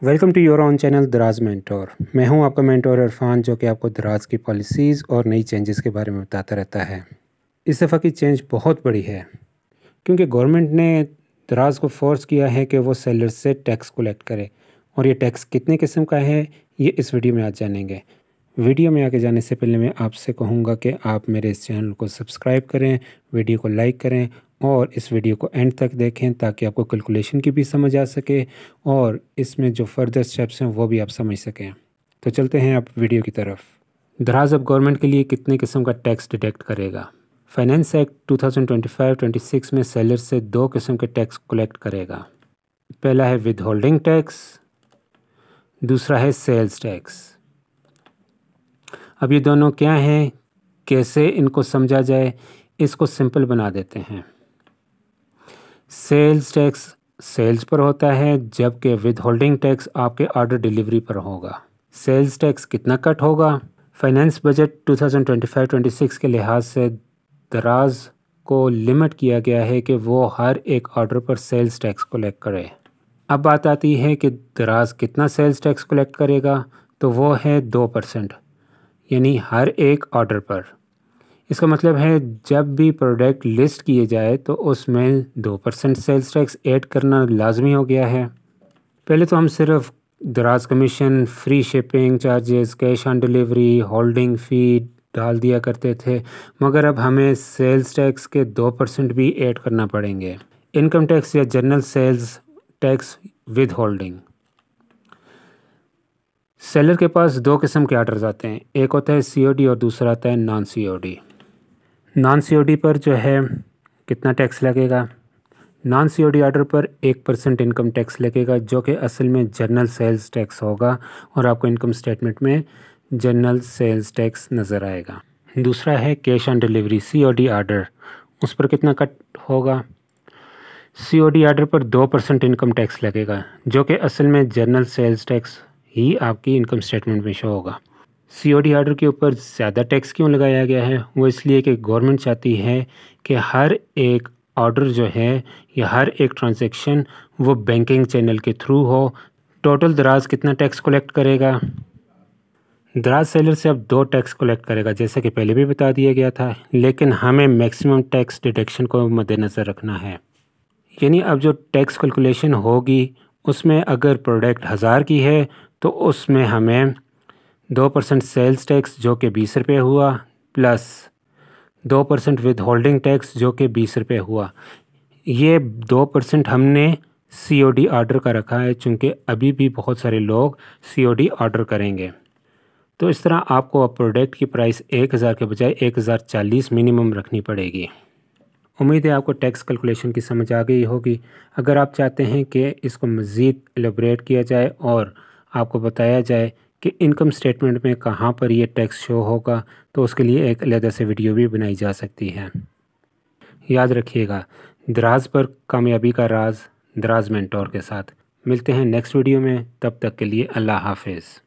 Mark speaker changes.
Speaker 1: Welcome to your on channel दराज mentor. मैं हूं आपका मेंटोर इरफान, जो कि आपको दराज की पॉलिसीज़ और नई चेंजेस के बारे में बताता रहता है। इस दफ़ा की चेंज बहुत बड़ी है क्योंकि गवर्नमेंट ने दराज को फोर्स किया है कि वो सेलर्स से टैक्स कलेक्ट करे, और ये टैक्स कितने किस्म का है ये इस वीडियो में आज जानेंगे। वीडियो में आगे जाने से पहले मैं आपसे कहूँगा कि आप मेरे इस चैनल को सब्सक्राइब करें, वीडियो को लाइक करें और इस वीडियो को एंड तक देखें ताकि आपको कैलकुलेशन की भी समझ आ सके और इसमें जो फर्दर स्टेप्स हैं वो भी आप समझ सकें। तो चलते हैं आप वीडियो की तरफ। दराज अब गवर्नमेंट के लिए कितने किस्म का टैक्स डिडक्ट करेगा। फाइनेंस एक्ट 2025-26 में सेलर से दो किस्म के टैक्स कलेक्ट करेगा। पहला है विद होल्डिंग टैक्स, दूसरा है सेल्स टैक्स। अब ये दोनों क्या हैं, कैसे इनको समझा जाए, इसको सिंपल बना देते हैं। सेल्स टैक्स सेल्स पर होता है, जबकि विद होल्डिंग टैक्स आपके ऑर्डर डिलीवरी पर होगा। सेल्स टैक्स कितना कट होगा? फाइनेंस बजट 2025-26 के लिहाज से दराज को लिमिट किया गया है कि वो हर एक ऑर्डर पर सेल्स टैक्स कलेक्ट करे। अब बात आती है कि दराज कितना सेल्स टैक्स कलेक्ट करेगा, तो वो है 2%, यानी हर एक ऑर्डर पर। इसका मतलब है जब भी प्रोडक्ट लिस्ट किए जाए तो उसमें 2% सेल्स टैक्स ऐड करना लाजमी हो गया है। पहले तो हम सिर्फ Daraz commission, free shipping charges, cash on delivery, holding fee डाल दिया करते थे, मगर अब हमें सेल्स टैक्स के 2% भी ऐड करना पड़ेंगे। इनकम टैक्स या general sales tax withholding. Seller के पास दो किस्म के ऑर्डर्स आते हैं, एक होता है COD और दूसरा आता है नॉन COD। नॉन COD पर जो है कितना टैक्स लगेगा? नॉन COD ऑर्डर पर 1% इनकम टैक्स लगेगा, जो कि असल में जनरल सेल्स टैक्स होगा और आपको इनकम स्टेटमेंट में जनरल सेल्स टैक्स नज़र आएगा। दूसरा है cash on delivery COD order, उस पर कितना कट होगा? COD ऑर्डर पर 2% इनकम टैक्स लगेगा, जो कि असल में जनरल सेल्स टैक्स ही आपकी इनकम स्टेटमेंट में शो होगा। COD ऑर्डर के ऊपर ज़्यादा टैक्स क्यों लगाया गया है? वो इसलिए कि गवर्नमेंट चाहती है कि हर एक ऑर्डर जो है या हर एक ट्रांजैक्शन वो बैंकिंग चैनल के थ्रू हो। टोटल दराज कितना टैक्स कलेक्ट करेगा? दराज सेलर से अब 2 टैक्स कलेक्ट करेगा, जैसे कि पहले भी बता दिया गया था, लेकिन हमें मैक्सिमम टैक्स डिडक्शन को मद्देनज़र रखना है। यानी अब जो टैक्स कैलकुलेशन होगी उसमें अगर प्रोडक्ट 1000 की है तो उसमें हमें 2% सेल्स टैक्स जो कि 20 रुपये हुआ, प्लस 2% विद होल्डिंग टैक्स जो कि 20 रुपये हुआ। ये 2% हमने COD ऑर्डर का रखा है, चूँकि अभी भी बहुत सारे लोग COD ऑर्डर करेंगे। तो इस तरह आपको अब प्रोडक्ट की प्राइस 1000 के बजाय 1040 मिनिमम रखनी पड़ेगी। उम्मीद है आपको टैक्स कैलकुलेशन की समझ आ गई होगी। अगर आप चाहते हैं कि इसको मज़ीद एलेबरेट किया जाए और आपको बताया जाए कि इनकम स्टेटमेंट में कहाँ पर ये टैक्स शो होगा, तो उसके लिए एक अलग से वीडियो भी बनाई जा सकती है। याद रखिएगा, दराज पर कामयाबी का राज दराज मेंटोर के साथ। मिलते हैं नेक्स्ट वीडियो में, तब तक के लिए अल्लाह हाफिज़।